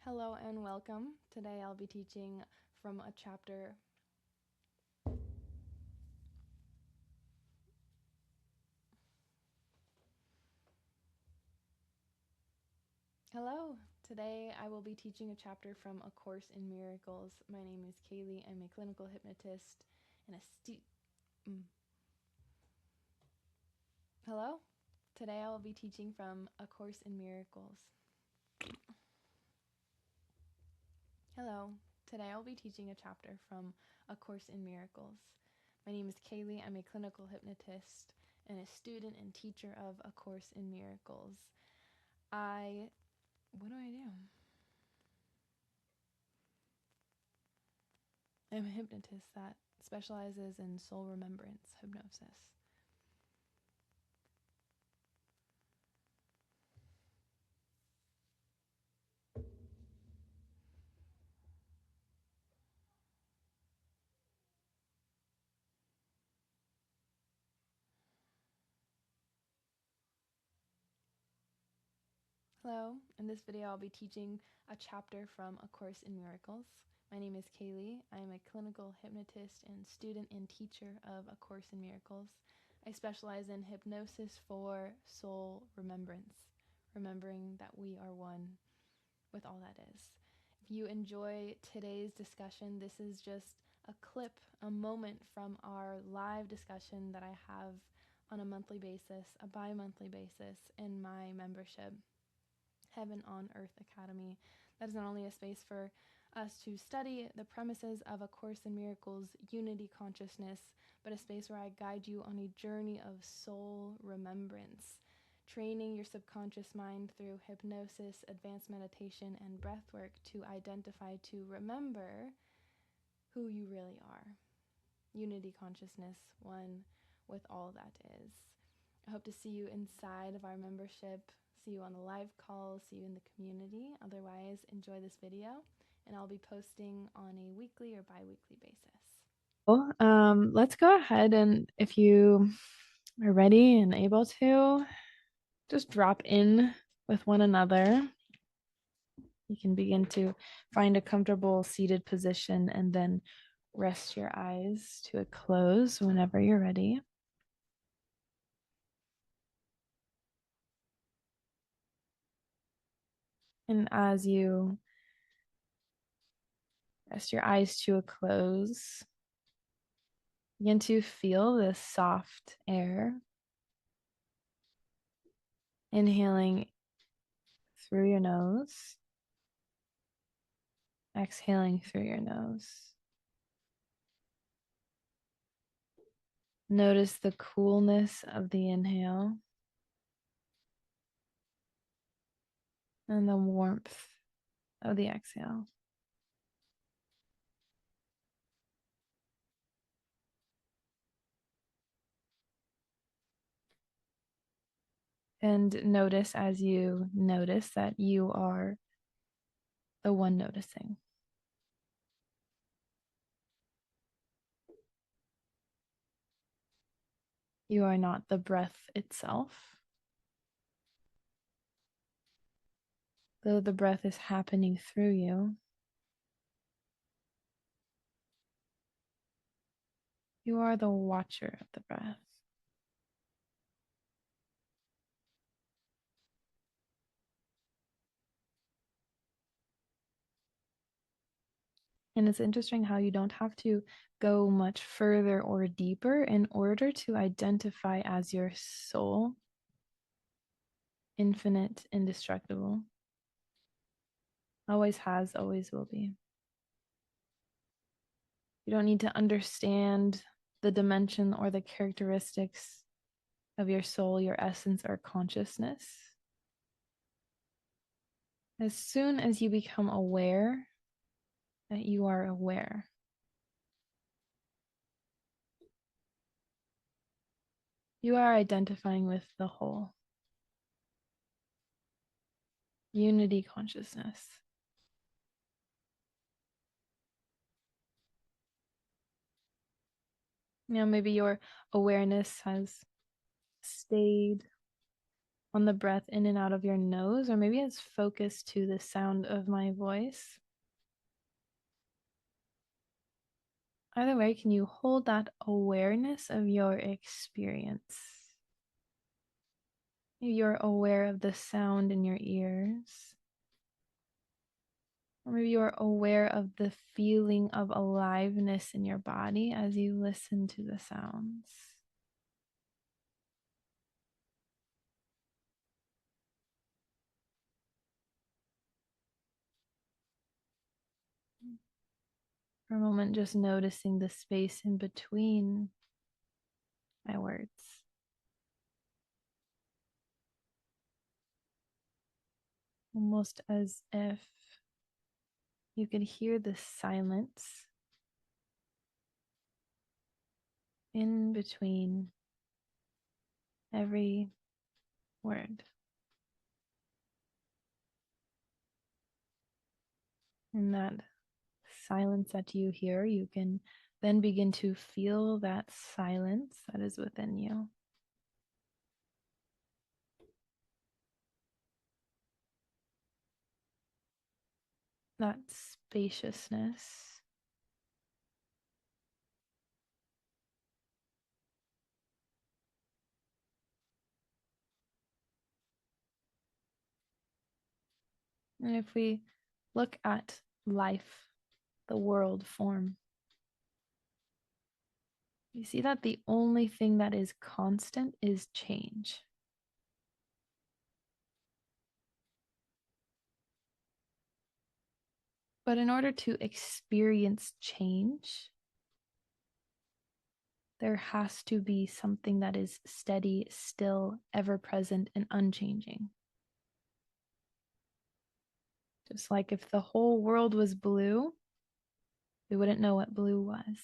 Hello and welcome. Today I'll be teaching from a chapter. Hello. Today I will be teaching a chapter from A Course in Miracles. My name is Kaylee. I'm a clinical hypnotist and Hello. Today I will be teaching from A Course in Miracles. Hello. Today I'll be teaching a chapter from A Course in Miracles. My name is Kaylee. I'm a clinical hypnotist and a student and teacher of A Course in Miracles. What do? I'm a hypnotist that specializes in soul remembrance hypnosis. Hello, in this video I'll be teaching a chapter from A Course in Miracles. My name is Kaylee. I am a clinical hypnotist and student and teacher of A Course in Miracles. I specialize in hypnosis for soul remembrance, remembering that we are one with all that is. If you enjoy today's discussion, this is just a clip, a moment from our live discussion that I have on a monthly basis, a bi-monthly basis in my membership, Heaven on Earth Academy. That is not only a space for us to study the premises of A Course in Miracles unity consciousness, but a space where I guide you on a journey of soul remembrance, training your subconscious mind through hypnosis, advanced meditation, and breath work to identify, to remember who you really are. Unity consciousness, one with all that is. I hope to see you inside of our membership, see you on the live calls, see you in the community. Otherwise, enjoy this video, and I'll be posting on a weekly or bi-weekly basis. Let's go ahead, and if you are ready and able to, just drop in with one another. You can begin to find a comfortable seated position and then rest your eyes to a close whenever you're ready. And as you rest your eyes to a close, begin to feel this soft air. Inhaling through your nose, exhaling through your nose. Notice the coolness of the inhale and the warmth of the exhale. And notice as you notice that you are the one noticing. You are not the breath itself. Though the breath is happening through you, you are the watcher of the breath. And it's interesting how you don't have to go much further or deeper in order to identify as your soul, infinite, indestructible. Always has, always will be. You don't need to understand the dimension or the characteristics of your soul, your essence, or consciousness. As soon as you become aware that you are aware, you are identifying with the whole. Unity consciousness. Maybe your awareness has stayed on the breath in and out of your nose, or maybe it's focused to the sound of my voice. Either way, can you hold that awareness of your experience? Maybe you're aware of the sound in your ears. Or maybe you're aware of the feeling of aliveness in your body as you listen to the sounds. For a moment, just noticing the space in between my words. Almost as if you could hear the silence in between every word. And that silence that you hear, you can then begin to feel that silence that is within you. That spaciousness. And if we look at life, the world form, you see that the only thing that is constant is change. But in order to experience change, there has to be something that is steady, still, ever present, and unchanging. Just like if the whole world was blue, we wouldn't know what blue was.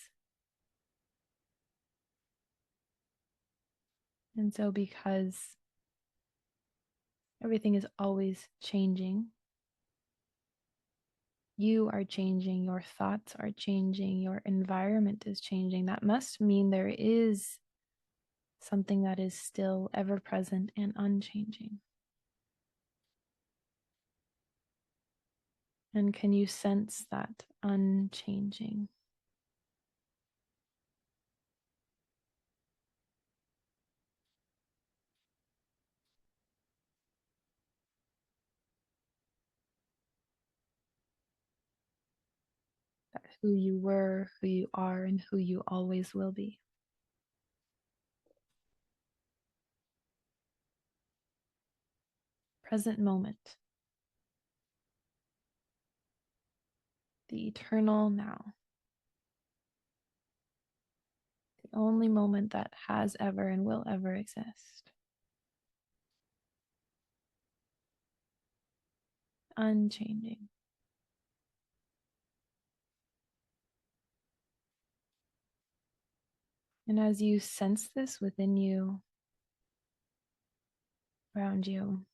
And so, because everything is always changing, you are changing, your thoughts are changing, your environment is changing. That must mean there is something that is still ever present and unchanging. And can you sense that unchanging? That who you were, who you are, and who you always will be. Present moment. The eternal now. The only moment that has ever and will ever exist. Unchanging. And as you sense this within you, around you,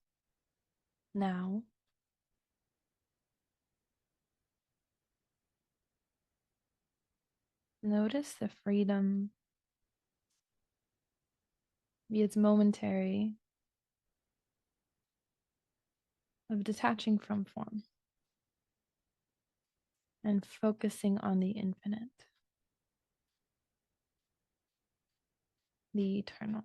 now, notice the freedom. Maybe it's momentary, of detaching from form and focusing on the infinite, the eternal.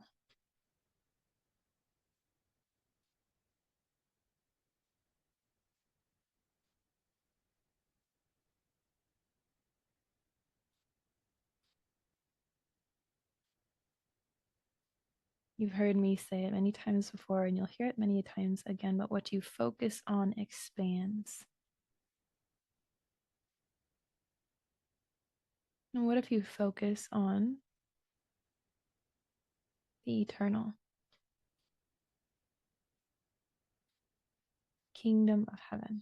You've heard me say it many times before, and you'll hear it many times again, but what you focus on expands. And what if you focus on the eternal kingdom of heaven?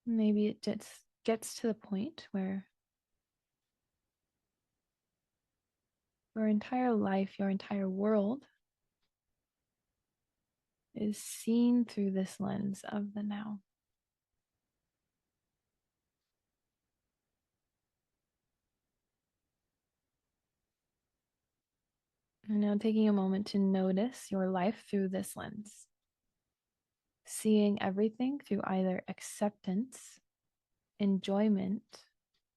Maybe it just gets to the point where your entire life, your entire world is seen through this lens of the now. And now taking a moment to notice your life through this lens, seeing everything through either acceptance, enjoyment,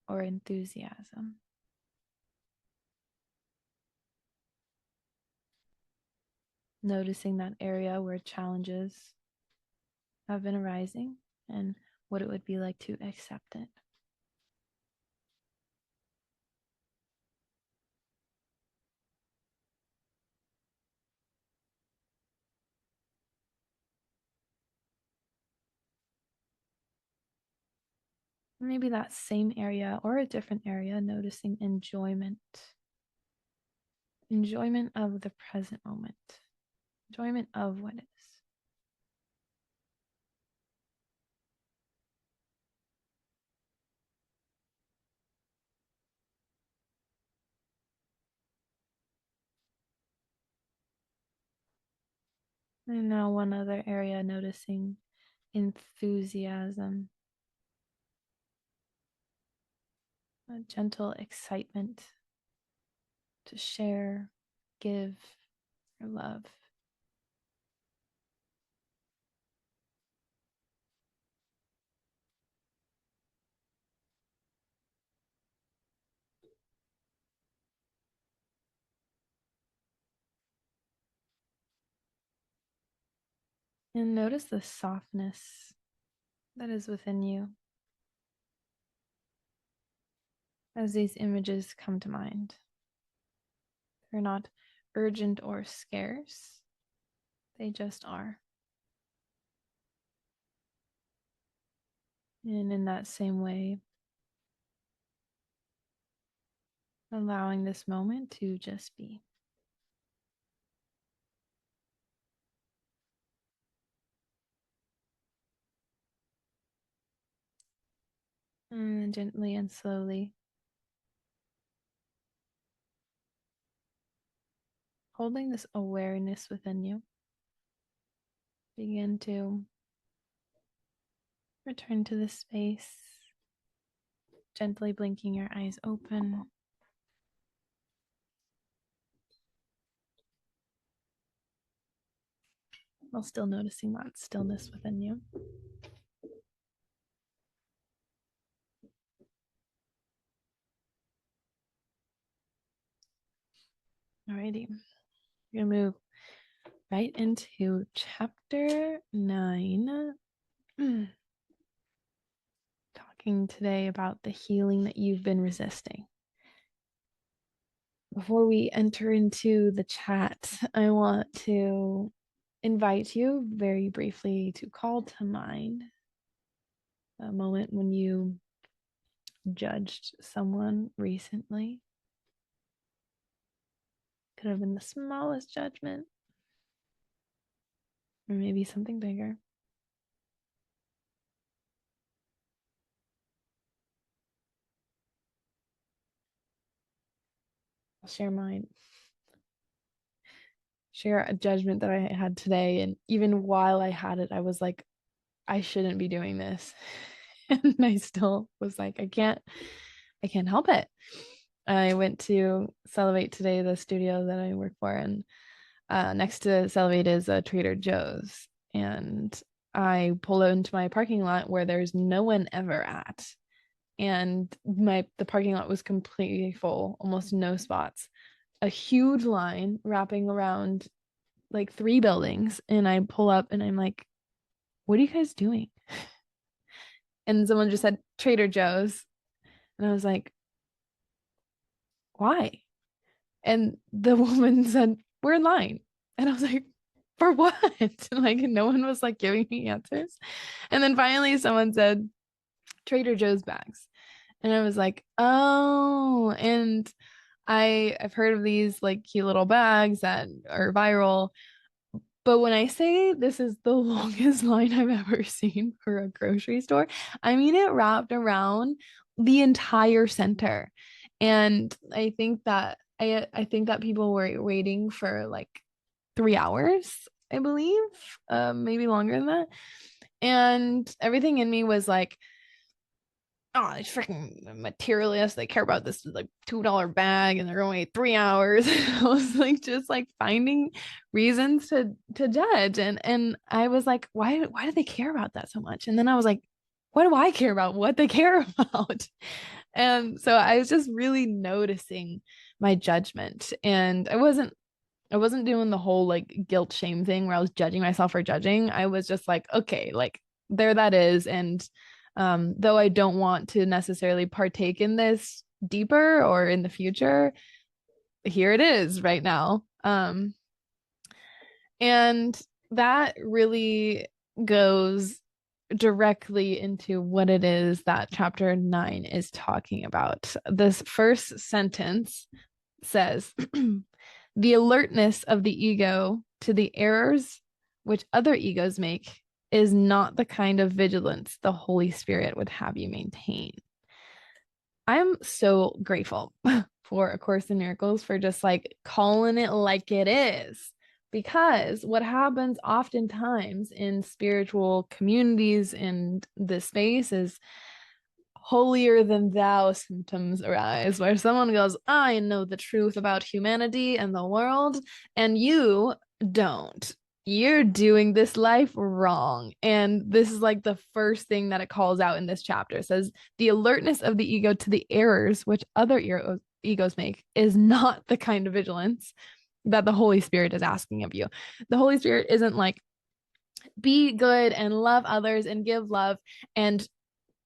or enthusiasm. Noticing that area where challenges have been arising and what it would be like to accept it. Maybe that same area or a different area, noticing enjoyment. Enjoyment of the present moment. Enjoyment of what is. And now one other area, noticing enthusiasm. A gentle excitement to share, give, or love. And notice the softness that is within you as these images come to mind. They're not urgent or scarce, they just are. And in that same way, allowing this moment to just be. And then gently and slowly, holding this awareness within you, begin to return to the space, gently blinking your eyes open. While still noticing that stillness within you. Alrighty, we're gonna move right into chapter 9. Talking today about the healing that you've been resisting. Before we enter into the chat, I want to invite you very briefly to call to mind a moment when you judged someone recently. Could have been the smallest judgment, or maybe something bigger. I'll share mine. Share a judgment that I had today. And even while I had it, I was like, I shouldn't be doing this. And I still was like, I can't help it. I went to Celebrate today, the studio that I work for, and next to Celebrate is a Trader Joe's. And I pulled into my parking lot where there's no one ever at. And the parking lot was completely full, almost no spots. A huge line wrapping around like 3 buildings. And I pull up and I'm like, what are you guys doing? And someone just said Trader Joe's. And I was like, why? And the woman said, we're in line. And I was like, for what? Like, no one was like giving me answers. And then finally someone said Trader Joe's bags. And I was like, oh, and I've heard of these like cute little bags that are viral. But when I say this is the longest line I've ever seen for a grocery store, I mean it wrapped around the entire center. And I think that people were waiting for like 3 hours, I believe, maybe longer than that. And everything in me was like, oh, these freaking materialists, they care about this like $2 bag and they're only 3 hours. I was like just like finding reasons to judge. And I was like, why do they care about that so much? And then I was like, why do I care about what they care about? And so I was just really noticing my judgment. And I wasn't doing the whole like guilt shame thing where I was judging myself for judging. I was just like, okay, like there that is. And though I don't want to necessarily partake in this deeper or in the future, here it is right now. And that really goes directly into what it is that chapter 9 is talking about. This first sentence says, the alertness of the ego to the errors which other egos make is not the kind of vigilance the Holy Spirit would have you maintain. I'm so grateful for A Course in Miracles for just like calling it like it is. Because what happens oftentimes in spiritual communities in this space is holier than thou symptoms arise, where someone goes, I know the truth about humanity and the world, and you don't. You're doing this life wrong. And this is like the first thing that it calls out in this chapter. It says, the alertness of the ego to the errors which other egos make is not the kind of vigilance that the Holy Spirit is asking of you. The Holy Spirit isn't like, be good and love others and give love and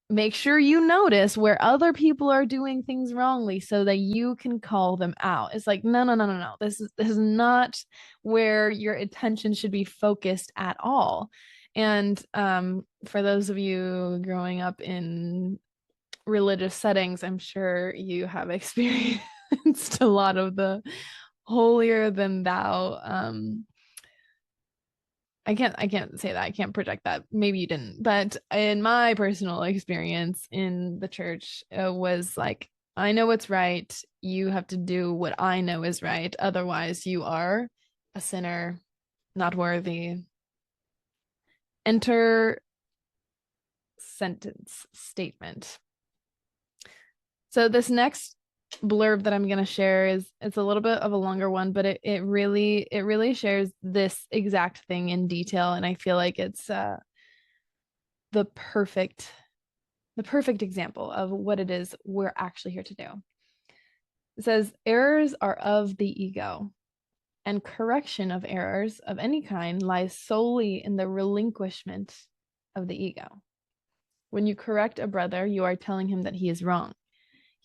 make sure you notice where other people are doing things wrongly so that you can call them out. It's like, no. This is not where your attention should be focused at all. And for those of you growing up in religious settings, I'm sure you have experienced a lot of the holier than thou I can't say that. I can't project that. Maybe you didn't. But in my personal experience in the church, it was like, I know what's right. You have to do what I know is right. Otherwise, you are a sinner, not worthy. Enter sentence statement. So this next blurb that I'm going to share is it's a little bit of a longer one, but it really shares this exact thing in detail, and I feel like it's the perfect example of what it is we're actually here to do. It says, errors are of the ego, and correction of errors of any kind lies solely in the relinquishment of the ego. When you correct a brother, you are telling him that he is wrong.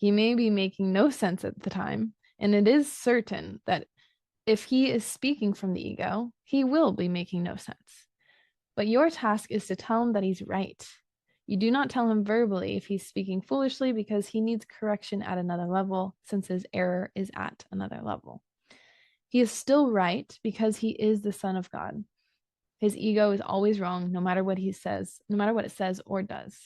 He may be making no sense at the time, and it is certain that if he is speaking from the ego, he will be making no sense. But your task is to tell him that he's right. You do not tell him verbally if he's speaking foolishly because he needs correction at another level, since his error is at another level. He is still right because he is the Son of God. His ego is always wrong, no matter what he says, no matter what it says or does.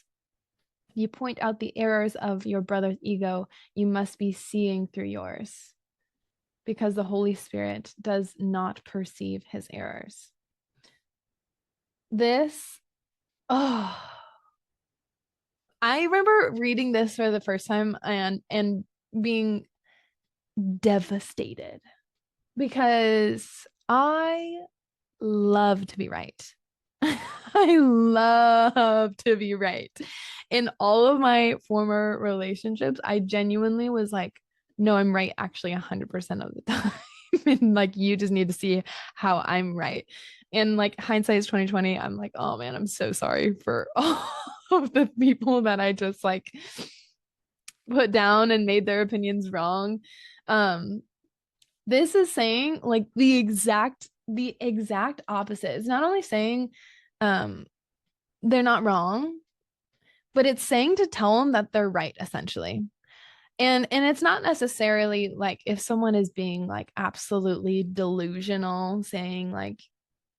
You point out the errors of your brother's ego, you must be seeing through yours, because the Holy Spirit does not perceive his errors. This, I remember reading this for the first time and being devastated, because I love to be right. I love to be right. In all of my former relationships, I genuinely was like, no, I'm right actually 100% of the time. And like, you just need to see how I'm right. And like, hindsight is 2020. I'm like, oh man, I'm so sorry for all of the people that I just like put down and made their opinions wrong. This is saying like the exact opposite. It's not only saying they're not wrong, but it's saying to tell them that they're right, essentially. And it's not necessarily like if someone is being like absolutely delusional, saying like,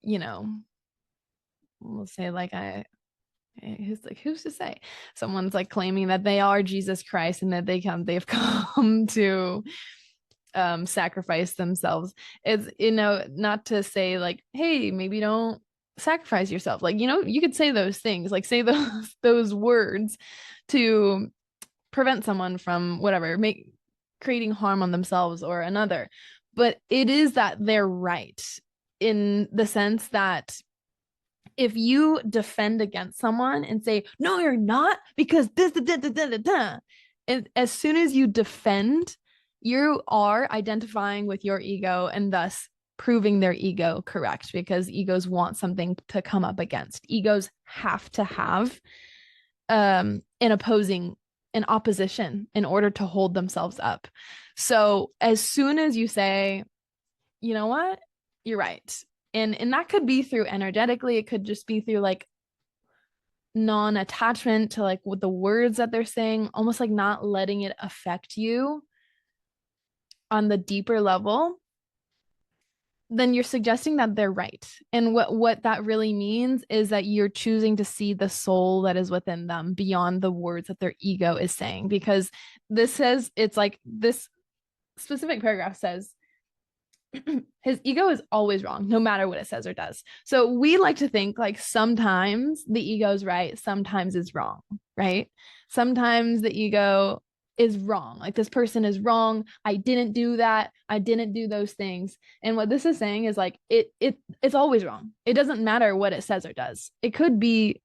you know, we'll say like who's to say someone's like claiming that they are Jesus Christ and that they've come to sacrifice themselves. It's, not to say like, hey, maybe don't sacrifice yourself. Like, you could say those things, like say those words to prevent someone from whatever, creating harm on themselves or another. But it is that they're right, in the sense that if you defend against someone and say, no, you're not, because this, and as soon as you defend, you are identifying with your ego and thus proving their ego correct, because egos want something to come up against. Egos have to have an opposition in order to hold themselves up. So as soon as you say, you know what, you're right, and that could be through energetically, it could just be through like non-attachment to like with the words that they're saying, almost like not letting it affect you on the deeper level, then you're suggesting that they're right. And what that really means is that you're choosing to see the soul that is within them beyond the words that their ego is saying. Because this says, it's like this specific paragraph says, his ego is always wrong, no matter what it says or does. So we like to think like sometimes the ego is right, sometimes it's wrong, right? Sometimes the ego is wrong. Like, this person is wrong. I didn't do that. I didn't do those things. And what this is saying is like it's always wrong. It doesn't matter what it says or does. It could be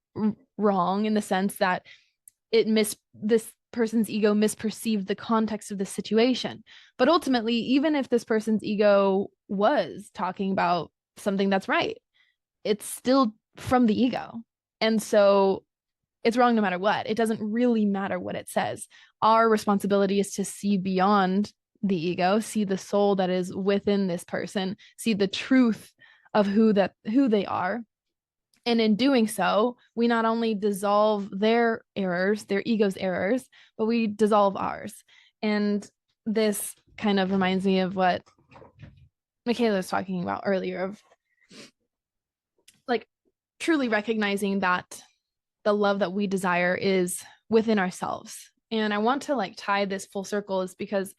wrong in the sense that this person's ego misperceived the context of the situation. But ultimately, even if this person's ego was talking about something that's right, it's still from the ego. And so it's wrong no matter what. It doesn't really matter what it says. Our responsibility is to see beyond the ego, see the soul that is within this person, see the truth of who they are. And in doing so, we not only dissolve their errors, their ego's errors, but we dissolve ours. And this kind of reminds me of what Michaela was talking about earlier, of like truly recognizing that the love that we desire is within ourselves. And I want to like tie this full circle, is because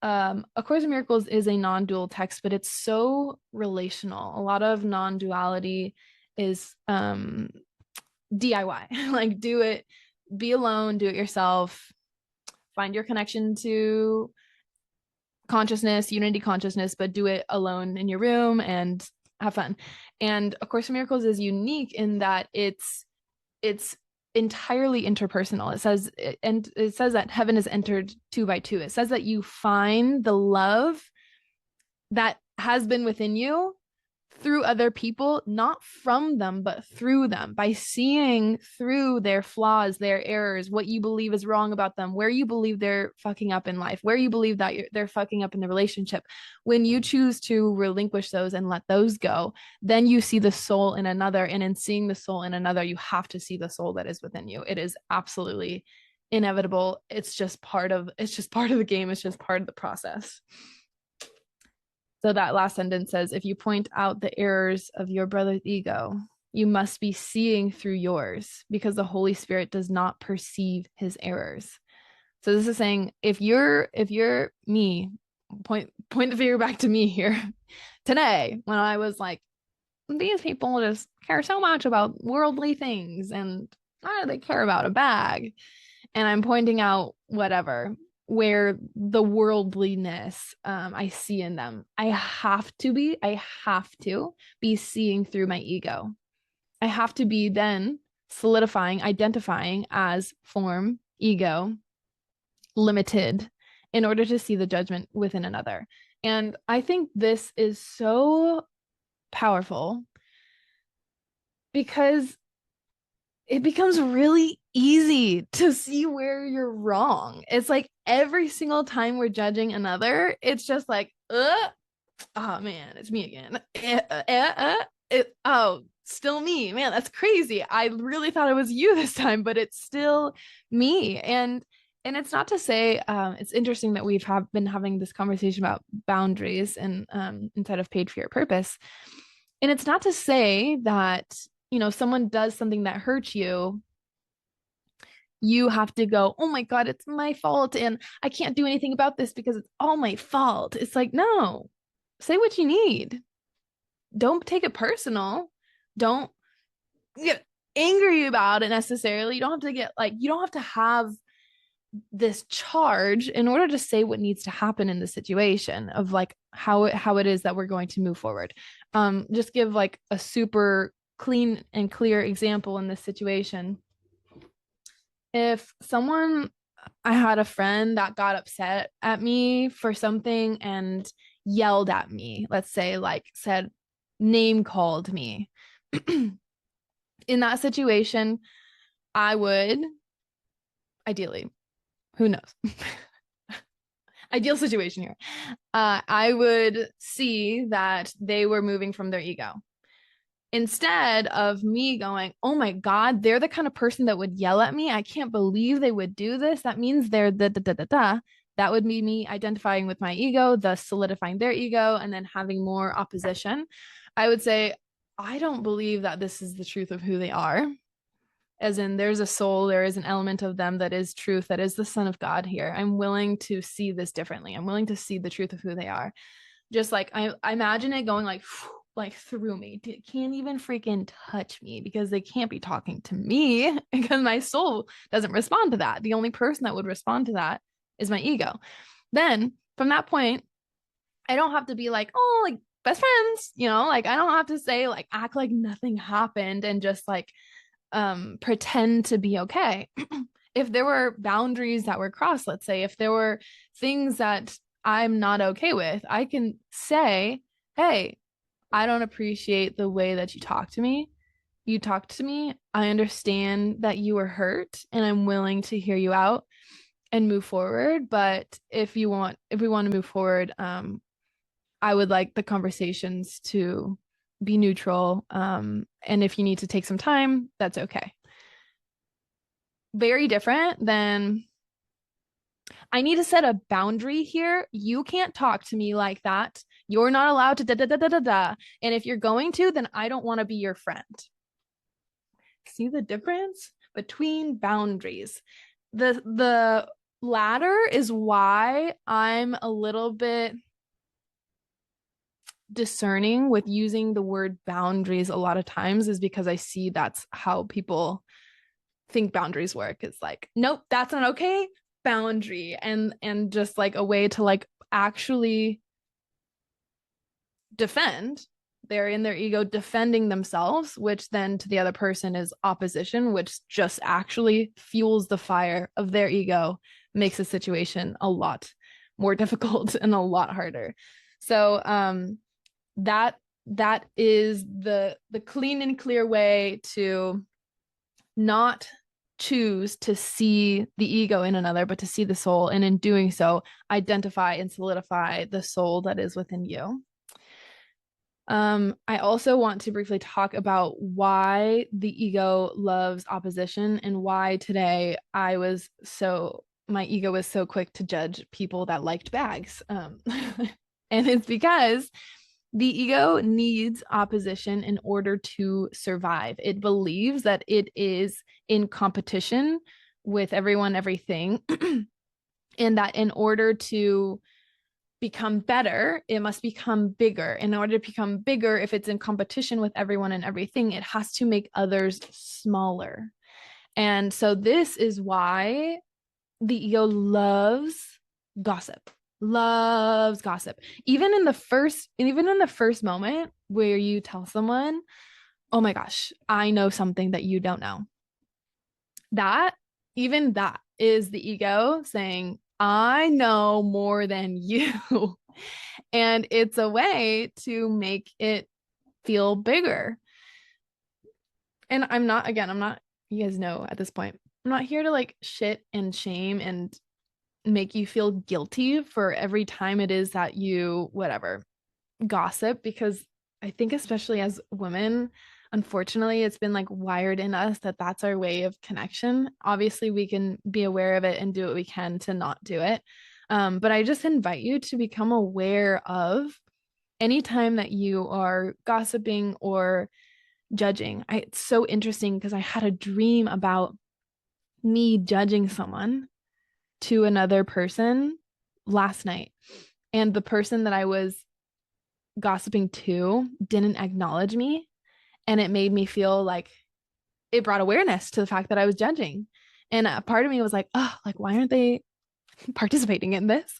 A Course in Miracles is a non-dual text, but it's so relational. A lot of non-duality is DIY, like do it, be alone, do it yourself, find your connection to consciousness, unity consciousness, but do it alone in your room and have fun. And A Course in Miracles is unique in that it's entirely interpersonal. It says that heaven is entered 2 by 2. It says that you find the love that has been within you through other people, not from them, but through them, by seeing through their flaws, their errors, what you believe is wrong about them, where you believe they're fucking up in life, where you believe that they're fucking up in the relationship. When you choose to relinquish those and let those go, then you see the soul in another. And in seeing the soul in another, you have to see the soul that is within you. It is absolutely inevitable. It's just part of the game. It's just part of the process. So that last sentence says, if you point out the errors of your brother's ego, you must be seeing through yours, because the Holy Spirit does not perceive his errors. So this is saying, if you're me, point the finger back to me here today, when I was like, these people just care so much about worldly things, and they care about a bag. And I'm pointing out whatever, where the worldliness I see in them. I have to be seeing through my ego. I have to be then solidifying, identifying as form, ego, limited, in order to see the judgment within another. And I think this is so powerful, because it becomes really easy to see where you're wrong. It's like every single time we're judging another, it's just like, oh man, it's me again. Still me. Man, that's crazy. I really thought it was you this time, but it's still me. And it's not to say, it's interesting that we've been having this conversation about boundaries and inside of Paid for Your Purpose. And it's not to say that, someone does something that hurts you, you have to go, oh my God, it's my fault, and I can't do anything about this because it's all my fault. It's like, no, say what you need. Don't take it personal, Don't get angry about it necessarily. You don't have to get like, you don't have to have this charge in order to say what needs to happen in the situation of like how it is that we're going to move forward. Just give like a super clean and clear example in this situation. If someone, I had a friend that got upset at me for something and yelled at me, let's say, like said, name called me. In that situation, I would ideally, who knows? Ideal situation here. I would see that they were moving from their ego instead of me going, oh my God, they're the kind of person that would yell at me. I can't believe they would do this. That means they're da da da da da. That would be me identifying with my ego, thus solidifying their ego, and then having more opposition. I would say, I don't believe that this is the truth of who they are. As in, there's a soul, there is an element of them that is truth, that is the Son of God here. I'm willing to see this differently. I'm willing to see the truth of who they are. Just like I imagine it going like through me. It can't even freaking touch me because they can't be talking to me because my soul doesn't respond to that. The only person that would respond to that is my ego. Then from that point, I don't have to be like, oh, like best friends, like I don't have to say like act like nothing happened and just like pretend to be okay. If there were boundaries that were crossed, let's say, if there were things that I'm not okay with, I can say, hey, I don't appreciate the way that you talk to me. You talked to me. I understand that you were hurt and I'm willing to hear you out and move forward. But if we want to move forward, I would like the conversations to be neutral. And if you need to take some time, that's okay. Very different than I need to set a boundary here. You can't talk to me like that. You're not allowed to da da da da da da. And if you're going to, then I don't want to be your friend. See the difference between boundaries? The latter is why I'm a little bit discerning with using the word boundaries a lot of times, is because I see that's how people think boundaries work. It's like, nope, that's not okay. Boundary. And just like a way to like actually defend. They're in their ego defending themselves, which then to the other person is opposition, which just actually fuels the fire of their ego, makes the situation a lot more difficult and a lot harder. So that is the clean and clear way to not choose to see the ego in another, but to see the soul, and in doing so identify and solidify the soul that is within you. I also want to briefly talk about why the ego loves opposition and why today my ego was so quick to judge people that liked bags. And it's because the ego needs opposition in order to survive. It believes that it is in competition with everyone, everything, and that in order to become better, it must become bigger. In order to become bigger, if it's in competition with everyone and everything, it has to make others smaller. And so this is why the ego loves gossip. Even in the first moment where you tell someone, oh my gosh, I know something that you don't know, that is the ego saying, I know more than you. And it's a way to make it feel bigger. And I'm not, you guys know at this point, I'm not here to like shit and shame and make you feel guilty for every time it is that you gossip, because I think especially as women, unfortunately, it's been like wired in us that that's our way of connection. Obviously we can be aware of it and do what we can to not do it, but I just invite you to become aware of anytime that you are gossiping or judging. It's so interesting because I had a dream about me judging someone to another person last night, and the person that I was gossiping to didn't acknowledge me. And it made me feel like it brought awareness to the fact that I was judging. And a part of me was like, oh, like, why aren't they participating in this?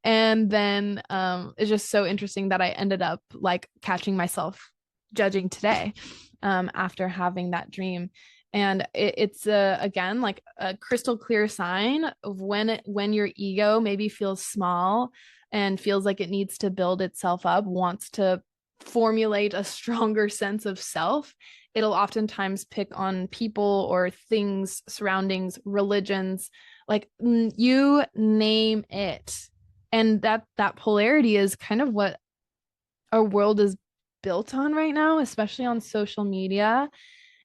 And then it's just so interesting that I ended up like catching myself judging today after having that dream. And it's again like a crystal clear sign of when your ego maybe feels small and feels like it needs to build itself up, wants to formulate a stronger sense of self. It'll oftentimes pick on people or things, surroundings, religions, like you name it. And that polarity is kind of what our world is built on right now, especially on social media.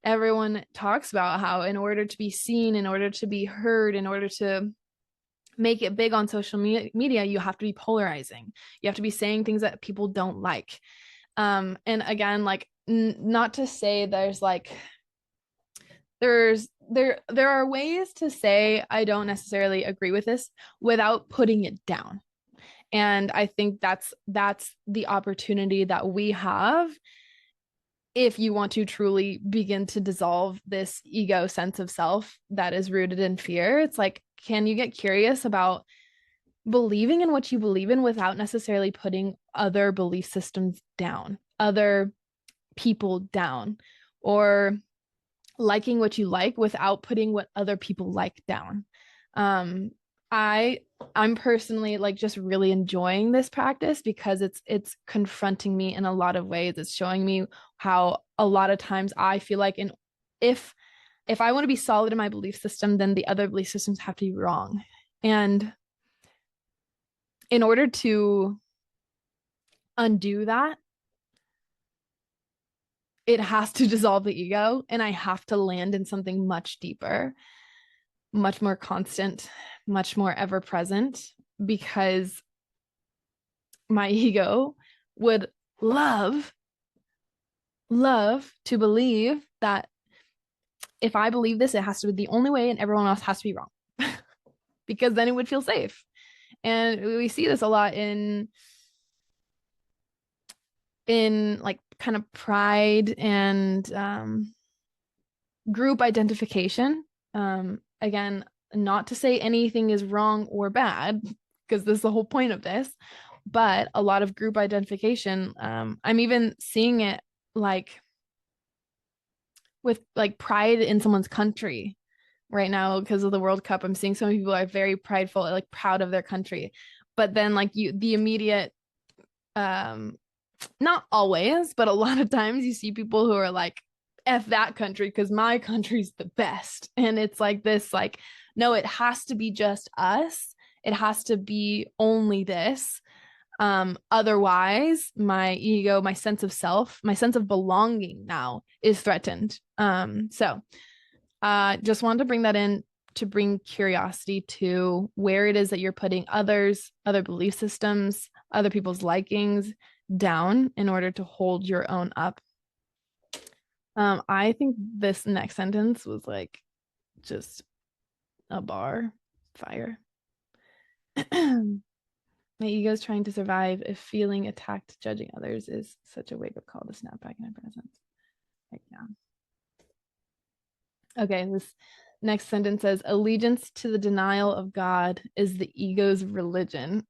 Everyone talks about how in order to be seen, in order to be heard, in order to make it big on social media, you have to be polarizing. You have to be saying things that people don't like. And again, like not to say there are ways to say I don't necessarily agree with this without putting it down. And I think that's the opportunity that we have if you want to truly begin to dissolve this ego sense of self that is rooted in fear. It's like, can you get curious about believing in what you believe in without necessarily putting other belief systems down, other people down, or liking what you like without putting what other people like down? I'm personally like just really enjoying this practice because it's confronting me in a lot of ways. It's showing me how a lot of times I feel like if I want to be solid in my belief system, then the other belief systems have to be wrong. And in order to undo that, it has to dissolve the ego, and I have to land in something much deeper, much more constant, much more ever present, because my ego would love to believe that if I believe this, it has to be the only way and everyone else has to be wrong because then it would feel safe. And we see this a lot in like kind of pride and group identification. Again, not to say anything is wrong or bad, because this is the whole point of this, but a lot of group identification, I'm even seeing it like with like pride in someone's country right now because of the World Cup. I'm seeing some people are very prideful, like proud of their country, but then like the immediate not always, but a lot of times you see people who are like, F that country because my country's the best. And it's like this, like, no, it has to be just us. It has to be only this. Otherwise, my ego, my sense of self, my sense of belonging now is threatened. So just wanted to bring that in to bring curiosity to where it is that you're putting other belief systems, other people's likings down in order to hold your own up. I think this next sentence was like just a bar fire. My ego is trying to survive if feeling attacked, judging others is such a wake-up call to snap back in my presence right now. Okay, this next sentence says, allegiance to the denial of God is the ego's religion.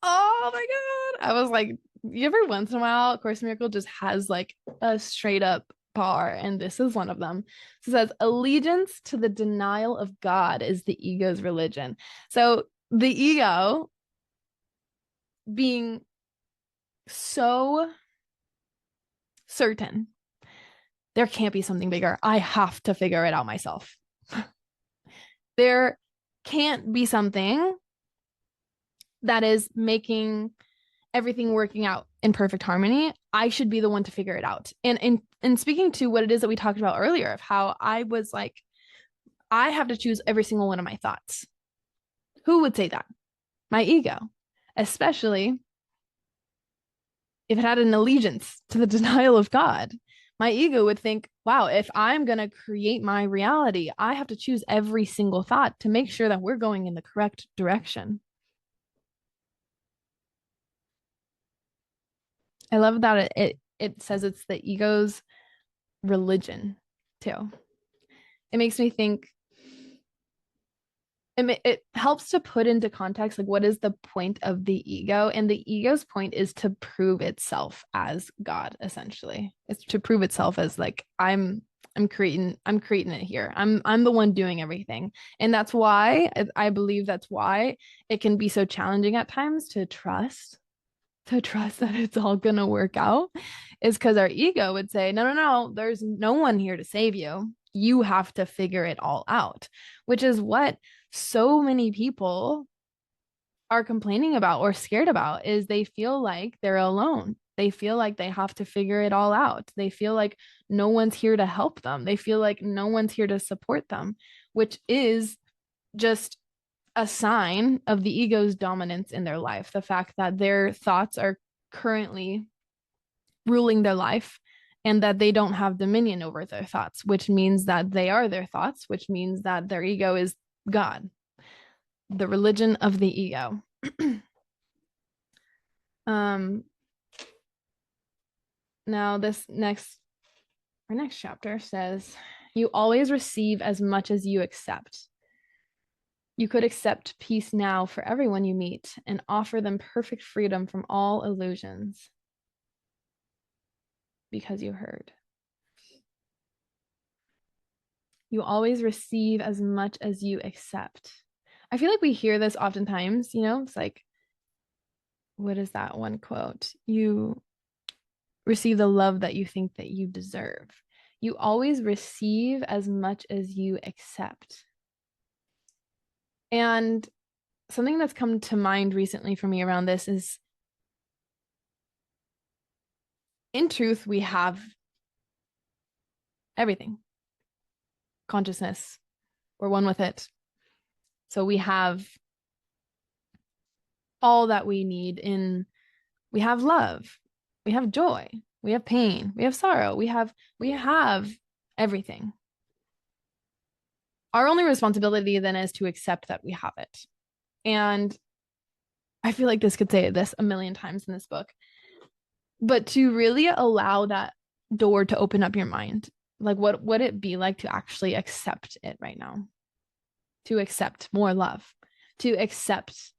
Oh my God. I was like, every once in a while, Course in Miracles just has like a straight up bar, and this is one of them. So it says, allegiance to the denial of God is the ego's religion. So the ego being so certain there can't be something bigger. I have to figure it out myself. There can't be something that is making everything working out in perfect harmony. I should be the one to figure it out. And speaking to what it is that we talked about earlier of how I was like, I have to choose every single one of my thoughts. Who would say that? My ego, especially if it had an allegiance to the denial of God. My ego would think, wow, if I'm going to create my reality, I have to choose every single thought to make sure that we're going in the correct direction. I love that it says it's the ego's religion too. It makes me think, it helps to put into context, like, what is the point of the ego? And the ego's point is to prove itself as God, essentially. It's to prove itself as like, I'm creating it here. I'm the one doing everything. And that's why I believe that's why it can be so challenging at times to trust that it's all gonna work out, is because our ego would say, no, there's no one here to save you. You have to figure it all out, which is what so many people are complaining about or scared about, is they feel like they're alone. They feel like they have to figure it all out. They feel like no one's here to help them. They feel like no one's here to support them, which is just a sign of the ego's dominance in their life. The fact that their thoughts are currently ruling their life and that they don't have dominion over their thoughts, which means that they are their thoughts, which means that their ego is God, the religion of the ego. Now this our next chapter says, you always receive as much as you accept. You could accept peace now for everyone you meet and offer them perfect freedom from all illusions because you heard. You always receive as much as you accept. I feel like we hear this oftentimes, it's like, what is that one quote? You receive the love that you think that you deserve. You always receive as much as you accept. And something that's come to mind recently for me around this is, in truth, we have everything. Consciousness, we're one with it. So we have all that we need we have love, we have joy, we have pain, we have sorrow, we have everything. Our only responsibility then is to accept that we have it. And I feel like this could say this a million times in this book, but to really allow that door to open up your mind, like, what would it be like to actually accept it right now? To accept more love, to accept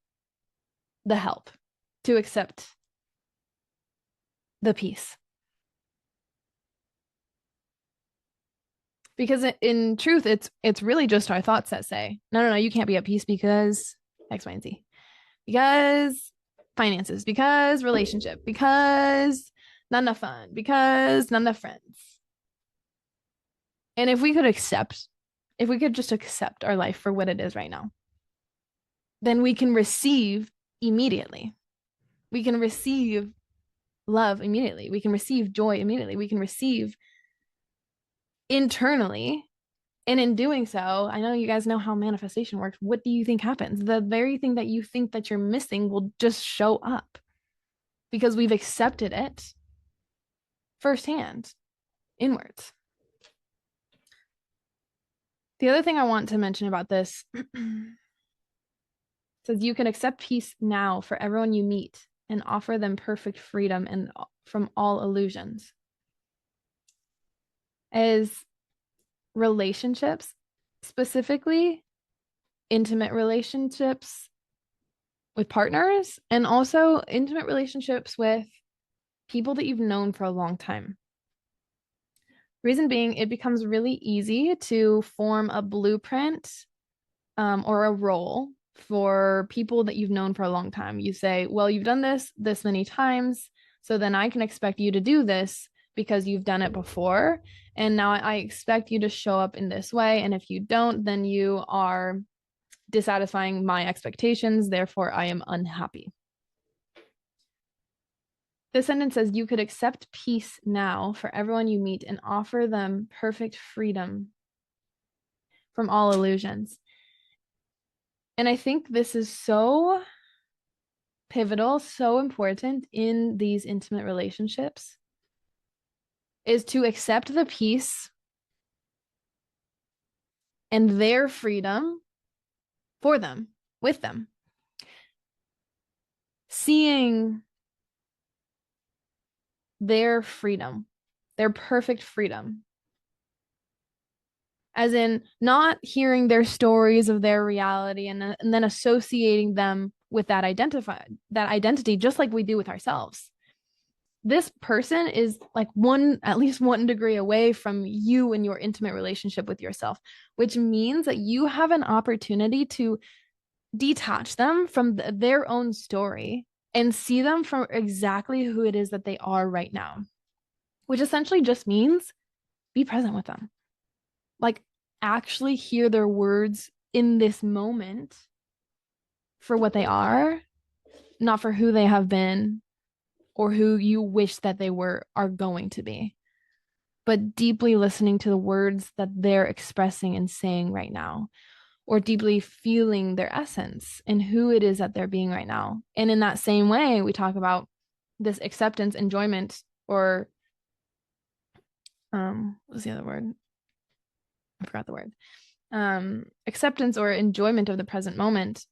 the help, to accept the peace. Because in truth, it's really just our thoughts that say, no, you can't be at peace because X, Y, and Z. Because finances, because relationship, because not enough fun, because not enough friends. And if we could just accept our life for what it is right now, then we can receive immediately. We can receive love immediately. We can receive joy immediately. We can receive internally. And in doing so, I know you guys know how manifestation works. What do you think happens? The very thing that you think that you're missing will just show up because we've accepted it firsthand, inwards. The other thing I want to mention about this says, you can accept peace now for everyone you meet and offer them perfect freedom and from all illusions. As relationships, specifically intimate relationships with partners, and also intimate relationships with people that you've known for a long time. Reason being, it becomes really easy to form a blueprint or a role for people that you've known for a long time. You say, well, you've done this many times, so then I can expect you to do this because you've done it before. And now I expect you to show up in this way. And if you don't, then you are dissatisfying my expectations. Therefore, I am unhappy. This sentence says, you could accept peace now for everyone you meet and offer them perfect freedom from all illusions. And I think this is so pivotal, so important in these intimate relationships, is to accept the peace and their freedom for them, with them. Seeing their freedom, their perfect freedom, as in not hearing their stories of their reality and then associating them with that identity, just like we do with ourselves. This person is like at least 1 degree away from you and your intimate relationship with yourself, which means that you have an opportunity to detach them from their own story and see them for exactly who it is that they are right now, which essentially just means be present with them. Like, actually hear their words in this moment for what they are, not for who they have been or who you wish that they are going to be, but deeply listening to the words that they're expressing and saying right now, or deeply feeling their essence and who it is that they're being right now. And in that same way, we talk about this acceptance, enjoyment, or what's the other word? I forgot the word. Acceptance or enjoyment of the present moment.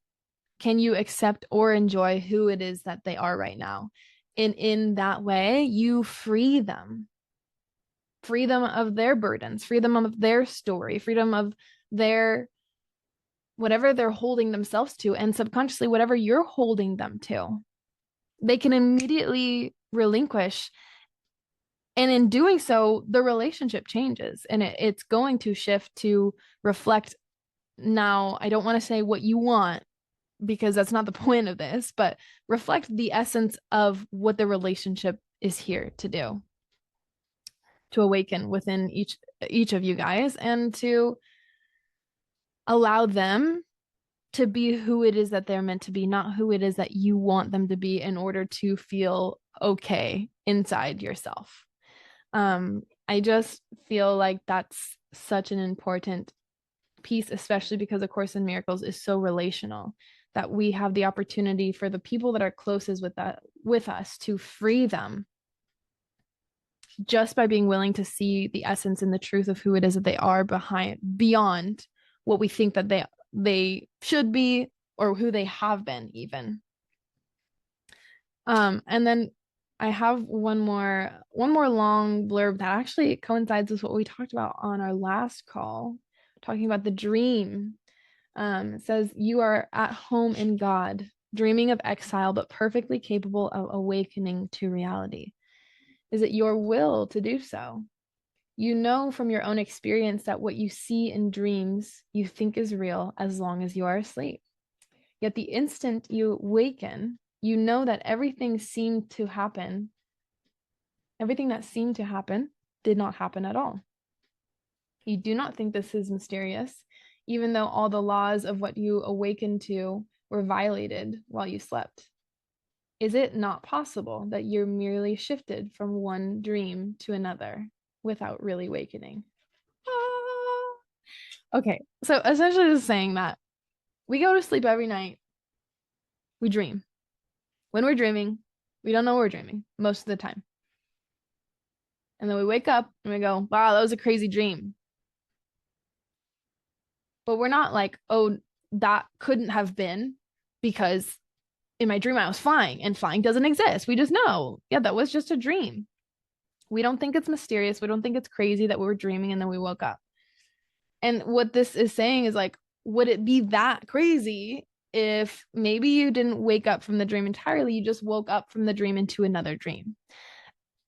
Can you accept or enjoy who it is that they are right now? And in that way, you free them of their burdens, free them of their story, freedom of their whatever they're holding themselves to, and subconsciously whatever you're holding them to. They can immediately relinquish. And in doing so, the relationship changes and it's going to shift to reflect. Now, I don't want to say what you want because that's not the point of this, but reflect the essence of what the relationship is here to do, to awaken within each of you guys, and to allow them to be who it is that they're meant to be, not who it is that you want them to be in order to feel okay inside yourself. I just feel like that's such an important piece, especially because A Course in Miracles is so relational, that we have the opportunity for the people that are closest with us to free them just by being willing to see the essence and the truth of who it is that they are beyond what we think that they should be or who they have been even. And then I have one more long blurb that actually coincides with what we talked about on our last call, talking about the dream. It says, you are at home in God, dreaming of exile, but perfectly capable of awakening to reality. Is it your will to do so? You know from your own experience that what you see in dreams you think is real as long as you are asleep. Yet the instant you waken, you know that everything that seemed to happen did not happen at all. You do not think this is mysterious, even though all the laws of what you awakened to were violated while you slept. Is it not possible that you're merely shifted from one dream to another without really awakening? Okay, so essentially this is saying that we go to sleep every night, we dream. When we're dreaming, we don't know we're dreaming most of the time. And then we wake up and we go, wow, that was a crazy dream. But we're not like, oh, that couldn't have been because in my dream I was flying, and flying doesn't exist. We just know, yeah, that was just a dream. We don't think it's mysterious. We don't think it's crazy that we were dreaming and then we woke up. And what this is saying is like, would it be that crazy if maybe you didn't wake up from the dream entirely, you just woke up from the dream into another dream?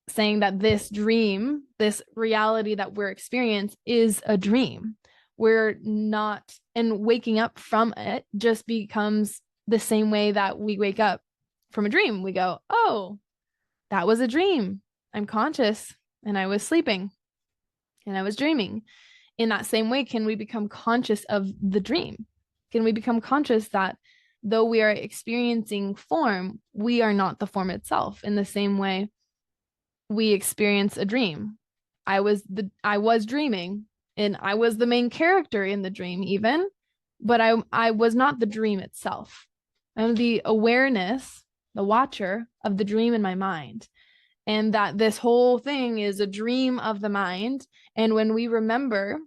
Saying that this dream, this reality that we're experiencing is a dream. We're not, and waking up from it just becomes the same way that we wake up from a dream. We go, oh, that was a dream. I'm conscious and I was sleeping and I was dreaming. In that same way, can we become conscious of the dream? Can we become conscious that though we are experiencing form, we are not the form itself? In the same way, we experience a dream. I was dreaming, and I was the main character in the dream even, but I was not the dream itself. I'm the awareness, the watcher of the dream in my mind. And that this whole thing is a dream of the mind. And when we remember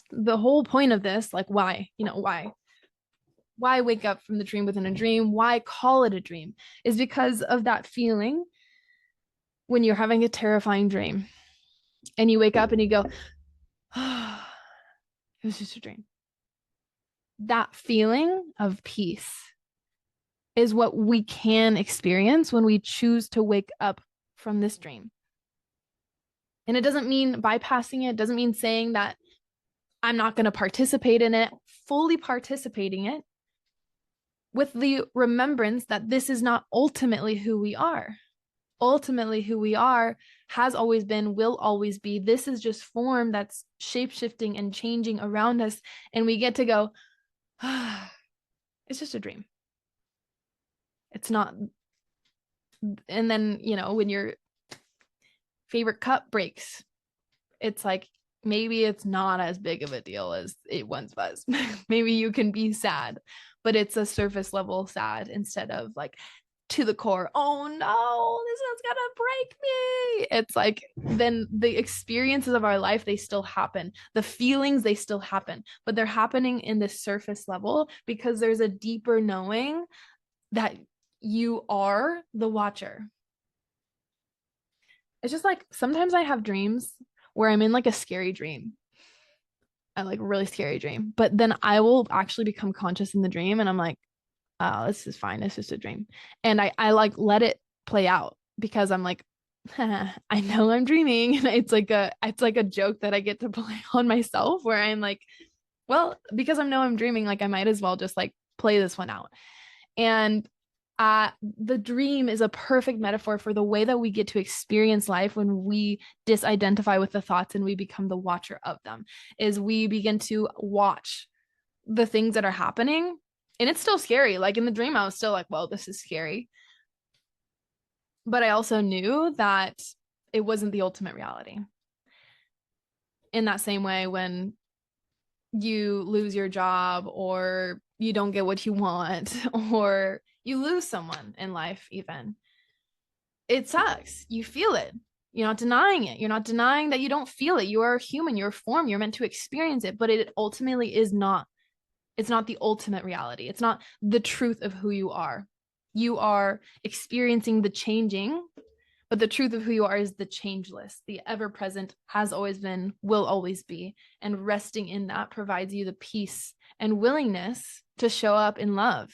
the whole point of this, like why wake up from the dream within a dream, why call it a dream, is because of that feeling when you're having a terrifying dream and you wake up and you go, oh, It was just a dream. That feeling of peace is what we can experience when we choose to wake up from this dream. And it doesn't mean bypassing it. It doesn't mean saying that I'm not going to participate in it, fully participating it with the remembrance that this is not ultimately who we are. Ultimately, who we are has always been, will always be. This is just form that's shape-shifting and changing around us. And we get to go, it's just a dream. It's not. And then, when your favorite cup breaks, it's like, maybe it's not as big of a deal as it once was. Maybe you can be sad, but it's a surface level sad instead of like to the core, oh no, this is gonna break me. It's like, then the experiences of our life, they still happen. The feelings, they still happen, but they're happening in the surface level because there's a deeper knowing that you are the watcher. It's just like, sometimes I have dreams where I'm in like a scary dream, a like really scary dream, but then I will actually become conscious in the dream and I'm like, oh, this is fine, it's just a dream. And I like let it play out because I'm like, I know I'm dreaming. And it's like a joke that I get to play on myself where I'm like, well, because I know I'm dreaming, like I might as well just like play this one out. And the dream is a perfect metaphor for the way that we get to experience life when we disidentify with the thoughts and we become the watcher of them, is we begin to watch the things that are happening. And it's still scary. Like in the dream, I was still like, well, this is scary. But I also knew that it wasn't the ultimate reality. In that same way, when you lose your job or you don't get what you want or you lose someone in life, even, it sucks. You feel it. You're not denying it. You're not denying that you don't feel it. You are human. You're a form. You're meant to experience it, but it ultimately is not. It's not the ultimate reality. It's not the truth of who you are. You are experiencing the changing, but the truth of who you are is the changeless, the ever-present, has always been, will always be. And resting in that provides you the peace and willingness to show up in love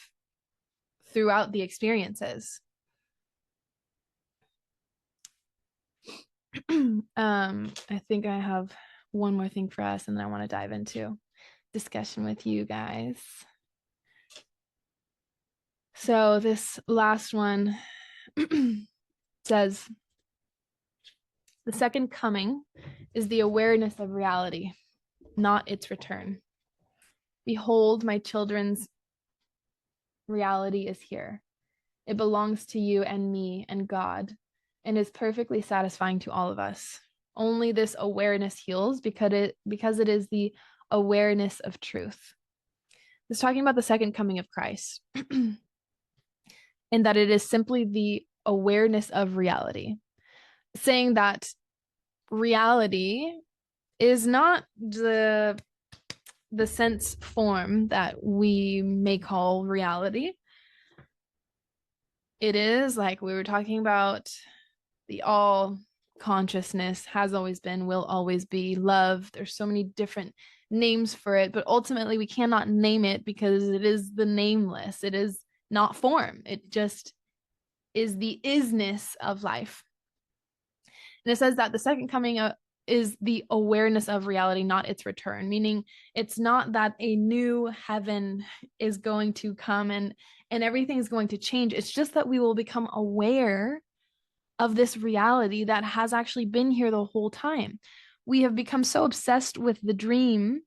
throughout the experiences. I think I have one more thing for us, and then I want to dive into discussion with you guys. So this last one says, the second coming is the awareness of reality, not its return. Behold, my children's reality is here. It belongs to you and me and God, and is perfectly satisfying to all of us. Only this awareness heals because it is the awareness of truth. It's talking about the second coming of Christ, and that it is simply the awareness of reality, saying that reality is not the sense form that we may call reality. It is, like we were talking about, the all consciousness, has always been, will always be, love. There's so many different names for it, but ultimately we cannot name it because it is the nameless. It is not form. It just is the isness of life. And it says that the second coming is the awareness of reality, not its return, meaning it's not that a new heaven is going to come and everything is going to change. It's just that we will become aware of this reality that has actually been here the whole time. We have become so obsessed with the dream.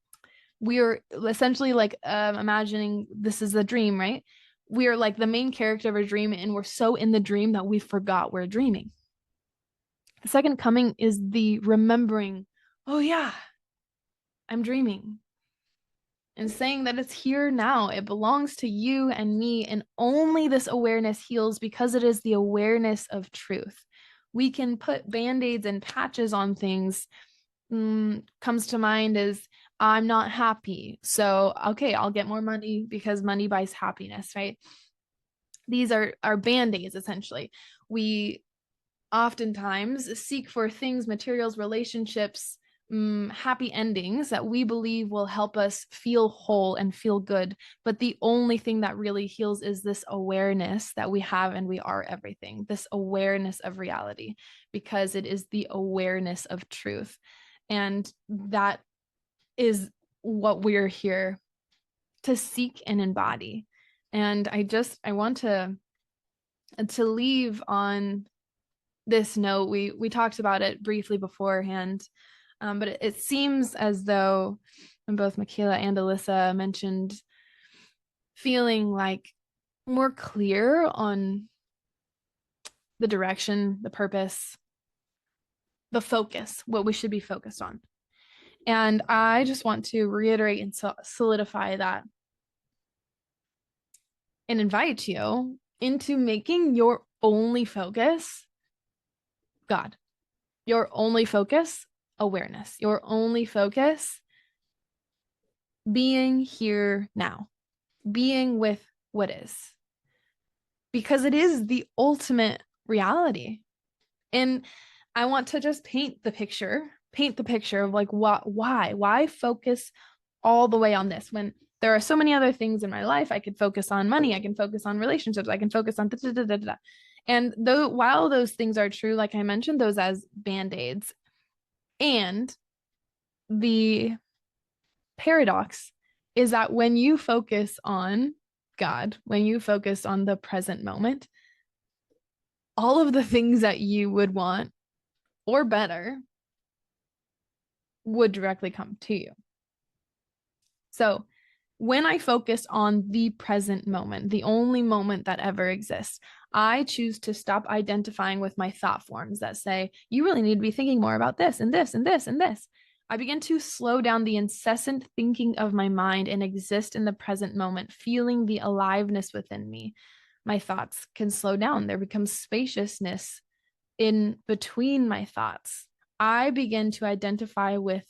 We are essentially like imagining this is a dream, right? We are like the main character of a dream, and we're so in the dream that we forgot we're dreaming. The second coming is the remembering, oh yeah, I'm dreaming. And saying that it's here now. It belongs to you and me. And only this awareness heals because it is the awareness of truth. We can put band-aids and patches on things. Comes to mind is, I'm not happy. So, okay, I'll get more money because money buys happiness, right? These are band-aids, essentially. We oftentimes seek for things, materials, relationships, happy endings that we believe will help us feel whole and feel good. But the only thing that really heals is this awareness that we have and we are everything, this awareness of reality, because it is the awareness of truth. And that is what we're here to seek and embody. And I want to leave on this note. We talked about it briefly beforehand, but it seems as though both Michaela and Alyssa mentioned feeling like more clear on the direction, the purpose, the focus, what we should be focused on. And I just want to reiterate and solidify that and invite you into making your only focus God, your only focus awareness, your only focus being here now, being with what is, because it is the ultimate reality. And I want to just paint the picture of like, why focus all the way on this when there are so many other things in my life. I could focus on money, I can focus on relationships, I can focus on and though while those things are true, like I mentioned, those as band-aids, and the paradox is that when you focus on God, when you focus on the present moment, all of the things that you would want or better would directly come to you. So when I focus on the present moment, the only moment that ever exists, I choose to stop identifying with my thought forms that say, you really need to be thinking more about this and this and this and this. I begin to slow down the incessant thinking of my mind and exist in the present moment, feeling the aliveness within me. My thoughts can slow down. There becomes spaciousness in between my thoughts. I begin to identify with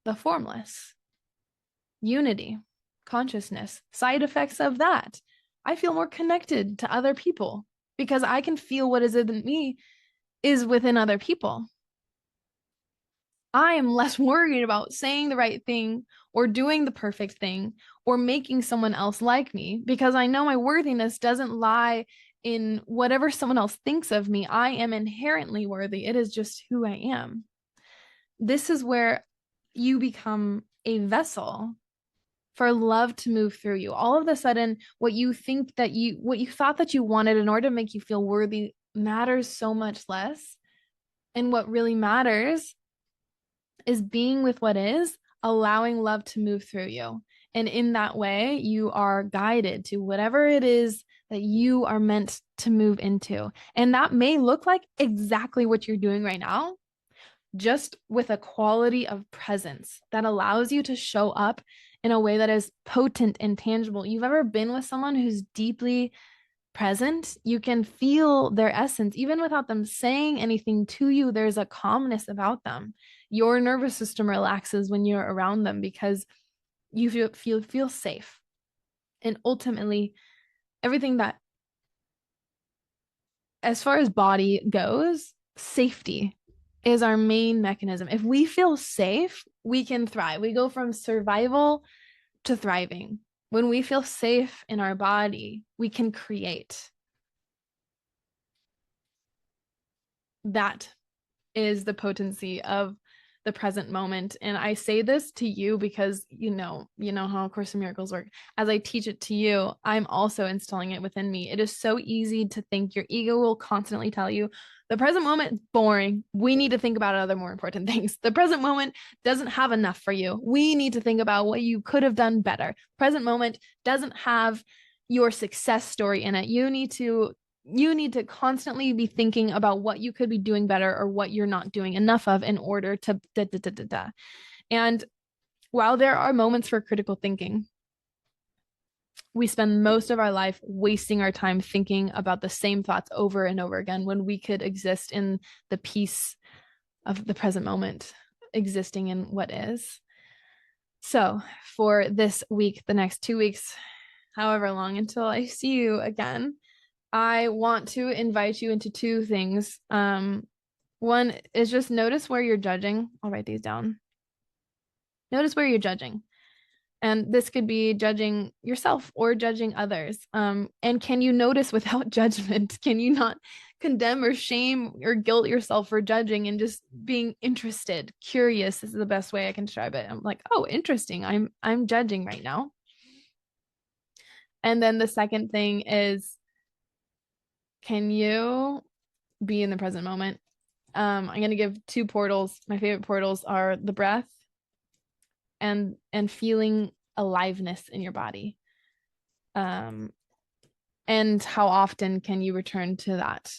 the formless, unity, consciousness, side effects of that. I feel more connected to other people because I can feel what is in me is within other people. I am less worried about saying the right thing or doing the perfect thing or making someone else like me because I know my worthiness doesn't lie in whatever someone else thinks of me. I am inherently worthy. It is just who I am. This is where you become a vessel for love to move through you. All of a sudden, what you thought that you wanted in order to make you feel worthy matters so much less. And what really matters is being with what is, allowing love to move through you. And in that way, you are guided to whatever it is that you are meant to move into. And that may look like exactly what you're doing right now, just with a quality of presence that allows you to show up in a way that is potent and tangible. You've ever been with someone who's deeply present? You can feel their essence even without them saying anything to you. There's a calmness about them. Your nervous system relaxes when you're around them because you feel safe. And ultimately, everything that, as far as body goes, safety is our main mechanism. If we feel safe, we can thrive. We go from survival to thriving. When we feel safe in our body, we can create. That is the potency of the present moment. And I say this to you because you know how A Course in Miracles work. As I teach it to you, I'm also installing it within me. It is so easy to think. Your ego will constantly tell you the present moment is boring. We need to think about other more important things. The present moment doesn't have enough for you. We need to think about what you could have done better. Present moment doesn't have your success story in it. You need to constantly be thinking about what you could be doing better or what you're not doing enough of in order to And while there are moments for critical thinking, we spend most of our life wasting our time thinking about the same thoughts over and over again when we could exist in the peace of the present moment, existing in what is. So for this week, the next 2 weeks, however long until I see you again, I want to invite you into two things. One is just notice where you're judging. I'll write these down. Notice where you're judging. And this could be judging yourself or judging others. And can you notice without judgment? Can you not condemn or shame or guilt yourself for judging and just being interested, curious? This is the best way I can describe it. I'm like, oh, interesting. I'm judging right now. And then the second thing is, can you be in the present moment? I'm going to give two portals. My favorite portals are the breath and feeling aliveness in your body. And how often can you return to that?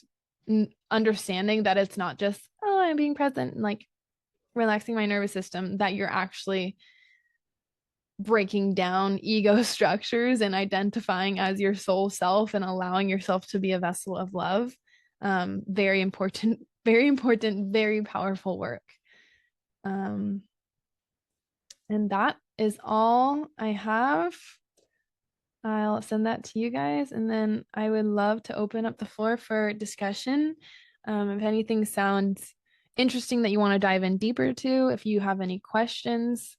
Understanding that it's not just, oh, I'm being present and like relaxing my nervous system, that you're actually breaking down ego structures and identifying as your soul self and allowing yourself to be a vessel of love. Very important, very powerful work. And that is all I have. I'll send that to you guys, and then I would love to open up the floor for discussion. If anything sounds interesting that you want to dive in deeper to, if you have any questions,